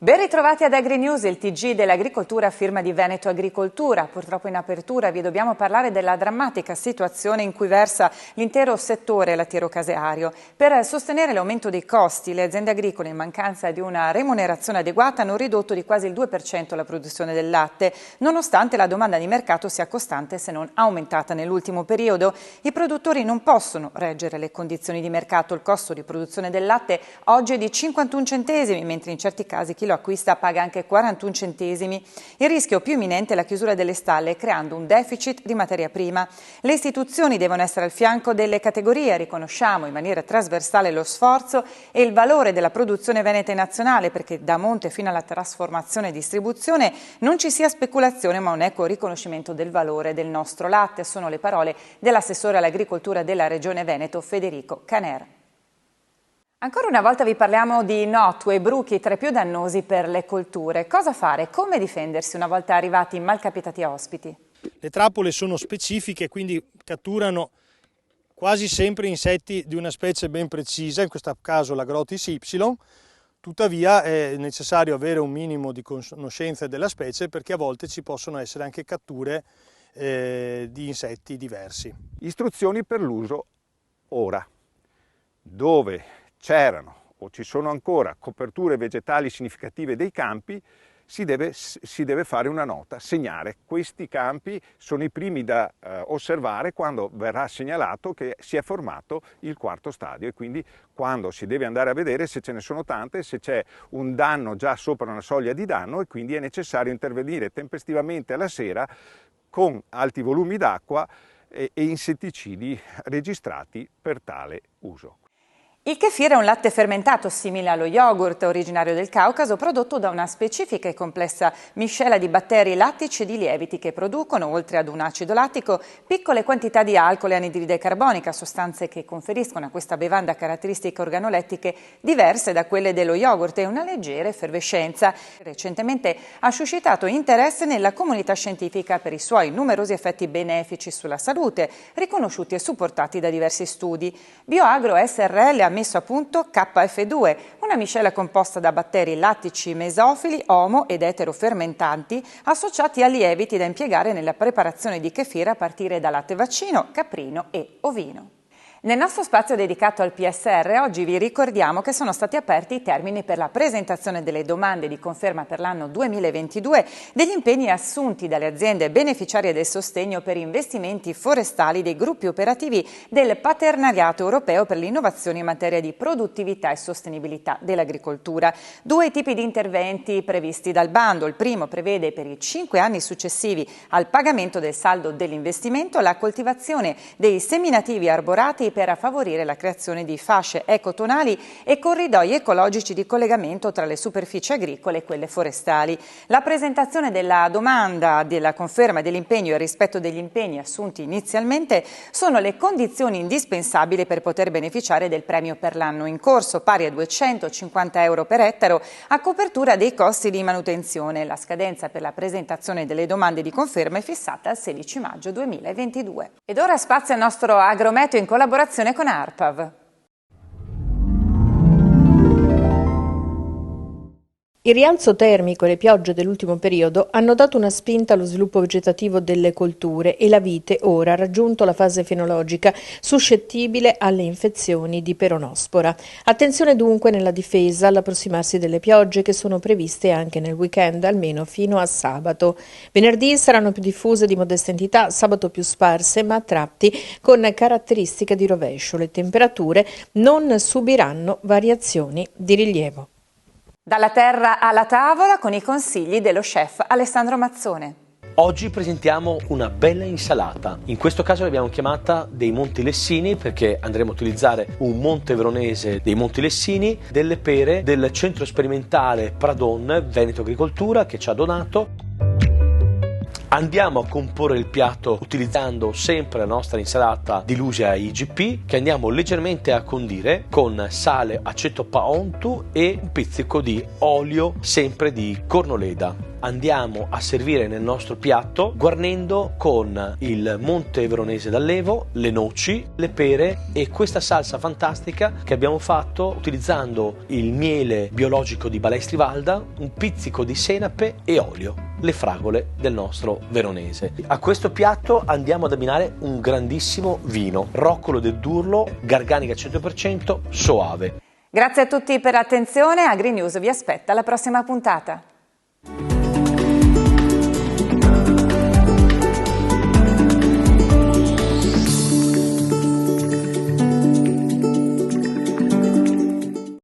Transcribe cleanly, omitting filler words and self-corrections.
Ben ritrovati ad AgriNews, il TG dell'agricoltura a firma di Veneto Agricoltura. Purtroppo in apertura vi dobbiamo parlare della drammatica situazione in cui versa l'intero settore lattiero-caseario. Per sostenere l'aumento dei costi, le aziende agricole in mancanza di una remunerazione adeguata hanno ridotto di quasi il 2% la produzione del latte, nonostante la domanda di mercato sia costante se non aumentata nell'ultimo periodo. I produttori non possono reggere le condizioni di mercato. Il costo di produzione del latte oggi è di 51 centesimi, mentre in certi casi chi lo acquista paga anche 41 centesimi. Il rischio più imminente è la chiusura delle stalle, creando un deficit di materia prima. Le istituzioni devono essere al fianco delle categorie, riconosciamo in maniera trasversale lo sforzo e il valore della produzione veneta e nazionale, perché da monte fino alla trasformazione e distribuzione non ci sia speculazione ma un equo riconoscimento del valore del nostro latte. Sono le parole dell'assessore all'agricoltura della Regione Veneto, Federico Caner. Ancora una volta vi parliamo di notue e bruchi tra i più dannosi per le colture. Cosa fare? Come difendersi una volta arrivati malcapitati ospiti? Le trappole sono specifiche, quindi catturano quasi sempre insetti di una specie ben precisa, in questo caso la Gratis Y. Tuttavia è necessario avere un minimo di conoscenza della specie, perché a volte ci possono essere anche catture di insetti diversi. Istruzioni per l'uso ora. Dove c'erano o ci sono ancora coperture vegetali significative dei campi, si deve fare una nota, segnare. Questi campi sono i primi da osservare quando verrà segnalato che si è formato il quarto stadio, e quindi quando si deve andare a vedere se ce ne sono tante, se c'è un danno già sopra una soglia di danno, e quindi è necessario intervenire tempestivamente alla sera con alti volumi d'acqua e insetticidi registrati per tale uso. Il kefir è un latte fermentato simile allo yogurt, originario del Caucaso, prodotto da una specifica e complessa miscela di batteri lattici e di lieviti che producono, oltre ad un acido lattico, piccole quantità di alcol e anidride carbonica, sostanze che conferiscono a questa bevanda caratteristiche organolettiche diverse da quelle dello yogurt e una leggera effervescenza. Recentemente ha suscitato interesse nella comunità scientifica per i suoi numerosi effetti benefici sulla salute, riconosciuti e supportati da diversi studi. Bioagro SRL ha messo a punto KF2, una miscela composta da batteri lattici mesofili, omo ed eterofermentanti associati a lieviti da impiegare nella preparazione di kefir a partire da latte vaccino, caprino e ovino. Nel nostro spazio dedicato al PSR oggi vi ricordiamo che sono stati aperti i termini per la presentazione delle domande di conferma per l'anno 2022 degli impegni assunti dalle aziende beneficiarie del sostegno per investimenti forestali dei gruppi operativi del Partenariato Europeo per l'innovazione in materia di produttività e sostenibilità dell'agricoltura. Due tipi di interventi previsti dal bando. Il primo prevede per i 5 anni successivi al pagamento del saldo dell'investimento la coltivazione dei seminativi arborati per favorire la creazione di fasce ecotonali e corridoi ecologici di collegamento tra le superfici agricole e quelle forestali. La presentazione della domanda, della conferma dell'impegno e il rispetto degli impegni assunti inizialmente sono le condizioni indispensabili per poter beneficiare del premio per l'anno in corso, pari a 250 euro per ettaro, a copertura dei costi di manutenzione. La scadenza per la presentazione delle domande di conferma è fissata al 16 maggio 2022. Ed ora spazio al nostro agrometeo in collaborazione con ARPAV. Il rialzo termico e le piogge dell'ultimo periodo hanno dato una spinta allo sviluppo vegetativo delle colture e la vite ora ha raggiunto la fase fenologica suscettibile alle infezioni di peronospora. Attenzione dunque nella difesa all'approssimarsi delle piogge che sono previste anche nel weekend, almeno fino a sabato. Venerdì saranno più diffuse di modesta entità, sabato più sparse ma a tratti con caratteristiche di rovescio. Le temperature non subiranno variazioni di rilievo. Dalla terra alla tavola con i consigli dello chef Alessandro Mazzone. Oggi presentiamo una bella insalata. In questo caso l'abbiamo chiamata dei Monti Lessini perché andremo a utilizzare un monte veronese dei Monti Lessini, delle pere del centro sperimentale Pradon Veneto Agricoltura che ci ha donato. Andiamo a comporre il piatto utilizzando sempre la nostra insalata di Lusia IGP che andiamo leggermente a condire con sale, aceto paontu e un pizzico di olio sempre di cornoleda. andiamo a servire nel nostro piatto guarnendo con il Monte Veronese d'Allevo, le noci, le pere e questa salsa fantastica che abbiamo fatto utilizzando il miele biologico di Balestri Valda, un pizzico di senape e olio, le fragole del nostro veronese. A questo piatto andiamo ad abbinare un grandissimo vino, Roccolo del Durlo, Garganica 100% Soave. Grazie a tutti per l'attenzione, AgriNews vi aspetta alla prossima puntata.